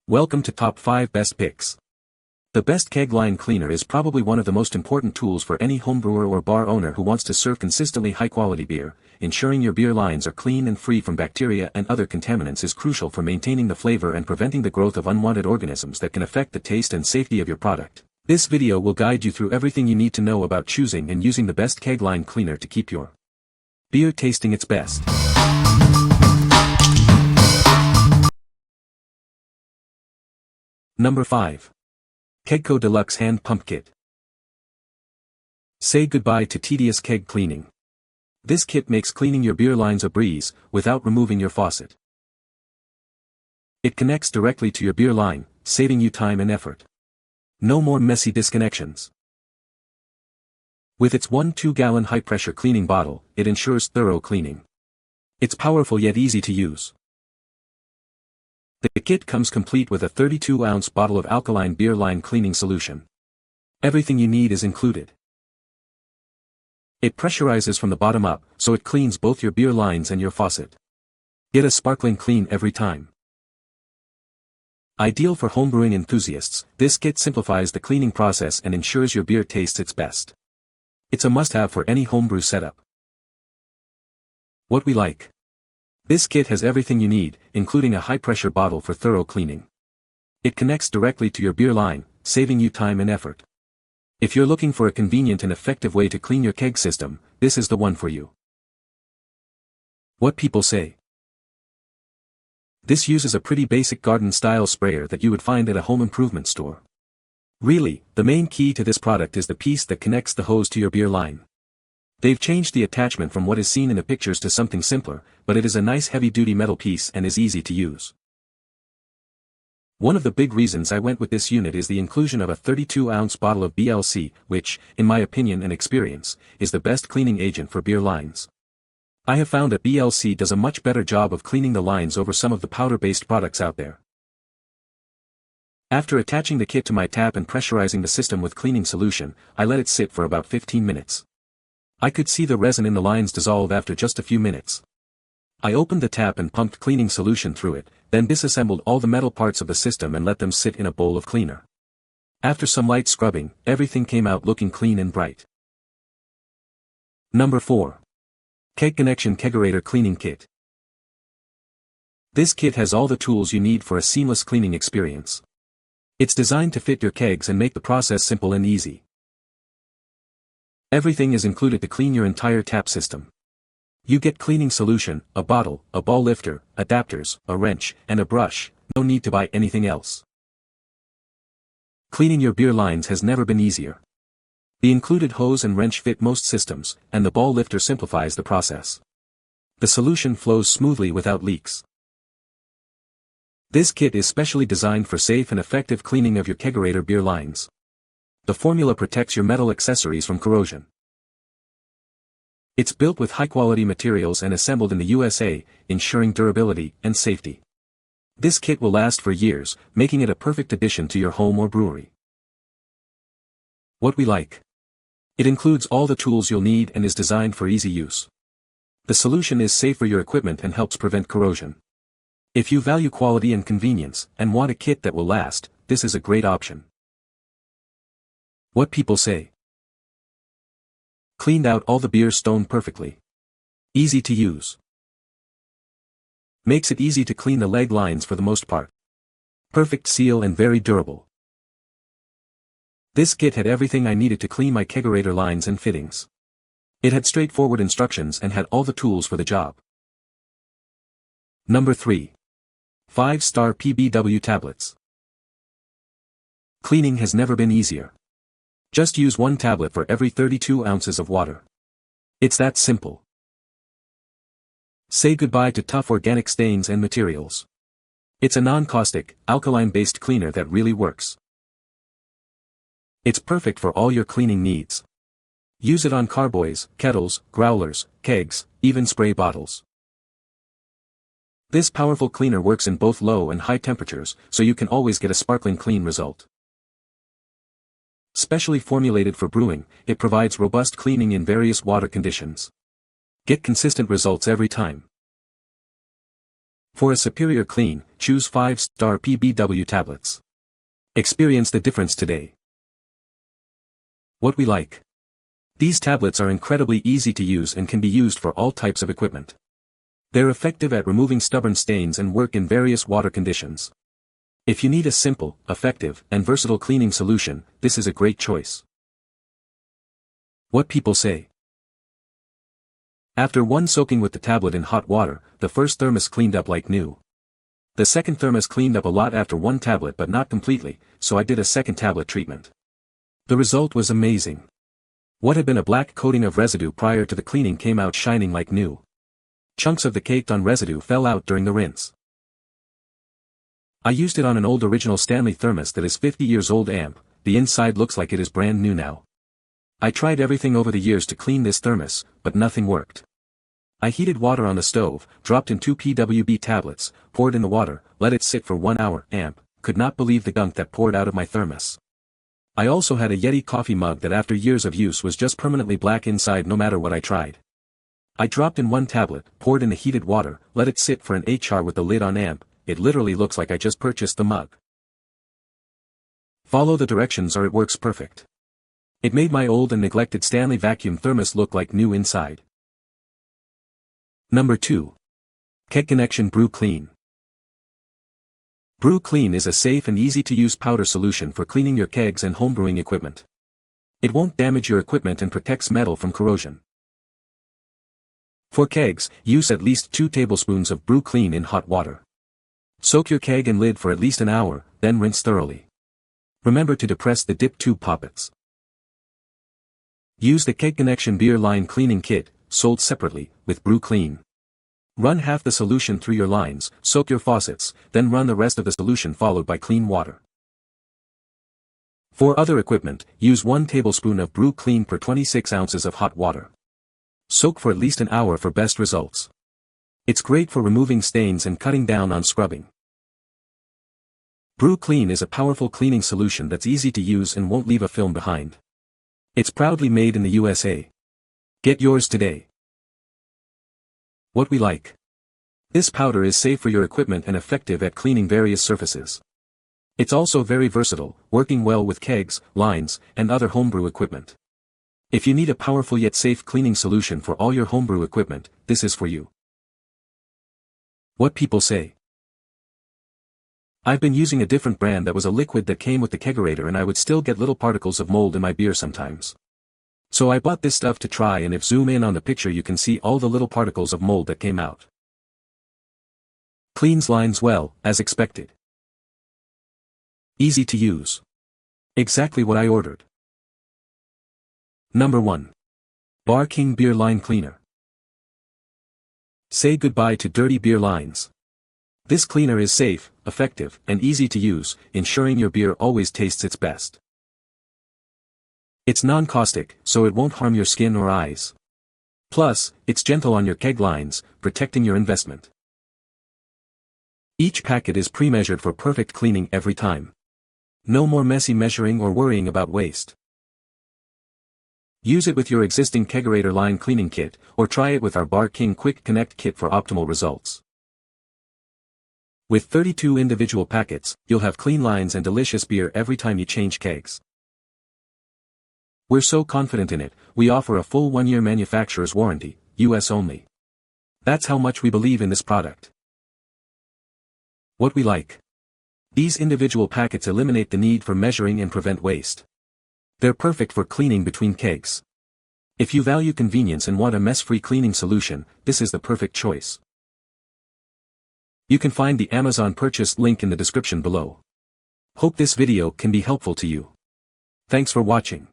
Welcome to Top 5 Best Picks. The best Keg Line Cleaner is probably one of the most important tools for any homebrewer or bar owner who wants to serve consistently high-quality beer. Ensuring your beer lines are clean and free from bacteria and other contaminants is crucial for maintaining the flavor and preventing the growth of unwanted organisms that can affect the taste and safety of your product. This video will guide you through everything you need to know about choosing and using the best Keg Line Cleaner to keep your beer tasting its best. Number 5. Kegco Deluxe Hand Pump Kit. Say goodbye to tedious keg cleaning. This kit makes cleaning your beer lines a breeze, without removing your faucet. It connects directly to your beer line, saving you time and effort. No more messy disconnections. With its 1 2-gallon high-pressure cleaning bottle, it ensures thorough cleaning. It's powerful yet easy to use. The kit comes complete with a 32-ounce bottle of alkaline beer line cleaning solution. Everything you need is included. It pressurizes from the bottom up, so it cleans both your beer lines and your faucet. Get a sparkling clean every time. Ideal for homebrewing enthusiasts, this kit simplifies the cleaning process and ensures your beer tastes its best. It's a must-have for any homebrew setup. What we like. This kit has everything you need, including a high-pressure bottle for thorough cleaning. It connects directly to your beer line, saving you time and effort. If you're looking for a convenient and effective way to clean your keg system, this is the one for you. What people say. This uses a pretty basic garden-style sprayer that you would find at a home improvement store. Really, the main key to this product is the piece that connects the hose to your beer line. They've changed the attachment from what is seen in the pictures to something simpler, but it is a nice heavy-duty metal piece and is easy to use. One of the big reasons I went with this unit is the inclusion of a 32-ounce bottle of BLC, which, in my opinion and experience, is the best cleaning agent for beer lines. I have found that BLC does a much better job of cleaning the lines over some of the powder-based products out there. After attaching the kit to my tap and pressurizing the system with cleaning solution, I let it sit for about 15 minutes. I could see the resin in the lines dissolve after just a few minutes. I opened the tap and pumped cleaning solution through it, then disassembled all the metal parts of the system and let them sit in a bowl of cleaner. After some light scrubbing, everything came out looking clean and bright. Number 4. Kegconnection Kegerator Cleaning Kit. This kit has all the tools you need for a seamless cleaning experience. It's designed to fit your kegs and make the process simple and easy. Everything is included to clean your entire tap system. You get cleaning solution, a bottle, a ball lifter, adapters, a wrench, and a brush. No need to buy anything else. Cleaning your beer lines has never been easier. The included hose and wrench fit most systems, and the ball lifter simplifies the process. The solution flows smoothly without leaks. This kit is specially designed for safe and effective cleaning of your Kegerator beer lines. The formula protects your metal accessories from corrosion. It's built with high-quality materials and assembled in the USA, ensuring durability and safety. This kit will last for years, making it a perfect addition to your home or brewery. What we like. It includes all the tools you'll need and is designed for easy use. The solution is safe for your equipment and helps prevent corrosion. If you value quality and convenience, and want a kit that will last, this is a great option. What people say. Cleaned out all the beer stone perfectly. Easy to use. Makes it easy to clean the leg lines for the most part. Perfect seal and very durable. This kit had everything I needed to clean my Kegerator lines and fittings. It had straightforward instructions and had all the tools for the job. Number 3. 5-star PBW tablets. Cleaning has never been easier. Just use 1 tablet for every 32 ounces of water. It's that simple. Say goodbye to tough organic stains and materials. It's a non-caustic, alkaline-based cleaner that really works. It's perfect for all your cleaning needs. Use it on carboys, kettles, growlers, kegs, even spray bottles. This powerful cleaner works in both low and high temperatures, so you can always get a sparkling clean result. Specially formulated for brewing, it provides robust cleaning in various water conditions. Get consistent results every time. For a superior clean, choose 5-star PBW tablets. Experience the difference today. What we like. These tablets are incredibly easy to use and can be used for all types of equipment. They're effective at removing stubborn stains and work in various water conditions. If you need a simple, effective, and versatile cleaning solution, this is a great choice. What people say. After one soaking with the tablet in hot water, the first thermos cleaned up like new. The second thermos cleaned up a lot after one tablet but not completely, so I did a second tablet treatment. The result was amazing. What had been a black coating of residue prior to the cleaning came out shining like new. Chunks of the caked-on residue fell out during the rinse. I used it on an old original Stanley thermos that is 50 years old amp. The inside looks like it is brand new now. I tried everything over the years to clean this thermos, but nothing worked. I heated water on the stove, dropped in 2 PWB tablets, poured in the water, let it sit for 1 hour, amp, could not believe the gunk that poured out of my thermos. I also had a Yeti coffee mug that after years of use was just permanently black inside no matter what I tried. I dropped in 1 tablet, poured in the heated water, let it sit for an HR with the lid on amp, it literally looks like I just purchased the mug. Follow the directions or it works perfect. It made my old and neglected Stanley vacuum thermos look like new inside. Number 2. Kegconnection Brew Clean. Brew Clean is a safe and easy-to-use powder solution for cleaning your kegs and homebrewing equipment. It won't damage your equipment and protects metal from corrosion. For kegs, use at least 2 tablespoons of Brew Clean in hot water. Soak your keg and lid for at least an hour, then rinse thoroughly. Remember to depress the dip tube poppets. Use the Kegconnection beer line cleaning kit, sold separately, with Brew Clean. Run half the solution through your lines, soak your faucets, then run the rest of the solution followed by clean water. For other equipment, use 1 tablespoon of Brew Clean per 26 ounces of hot water. Soak for at least an hour for best results. It's great for removing stains and cutting down on scrubbing. Brew Clean is a powerful cleaning solution that's easy to use and won't leave a film behind. It's proudly made in the USA. Get yours today. What we like. This powder is safe for your equipment and effective at cleaning various surfaces. It's also very versatile, working well with kegs, lines, and other homebrew equipment. If you need a powerful yet safe cleaning solution for all your homebrew equipment, this is for you. What people say. I've been using a different brand that was a liquid that came with the Kegerator and I would still get little particles of mold in my beer sometimes. So I bought this stuff to try, and if zoom in on the picture you can see all the little particles of mold that came out. Cleans lines well, as expected. Easy to use. Exactly what I ordered. Number 1. Bar King Beer Line Cleaner. Say goodbye to dirty beer lines. This cleaner is safe, effective, and easy to use, ensuring your beer always tastes its best. It's non-caustic, so it won't harm your skin or eyes. Plus, it's gentle on your keg lines, protecting your investment. Each packet is pre-measured for perfect cleaning every time. No more messy measuring or worrying about waste. Use it with your existing Kegerator line cleaning kit, or try it with our Bar King Quick Connect kit for optimal results. With 32 individual packets, you'll have clean lines and delicious beer every time you change kegs. We're so confident in it, we offer a full 1-year manufacturer's warranty, US only. That's how much we believe in this product. What we like. These individual packets eliminate the need for measuring and prevent waste. They're perfect for cleaning between kegs. If you value convenience and want a mess-free cleaning solution, this is the perfect choice. You can find the Amazon purchase link in the description below. Hope this video can be helpful to you. Thanks for watching.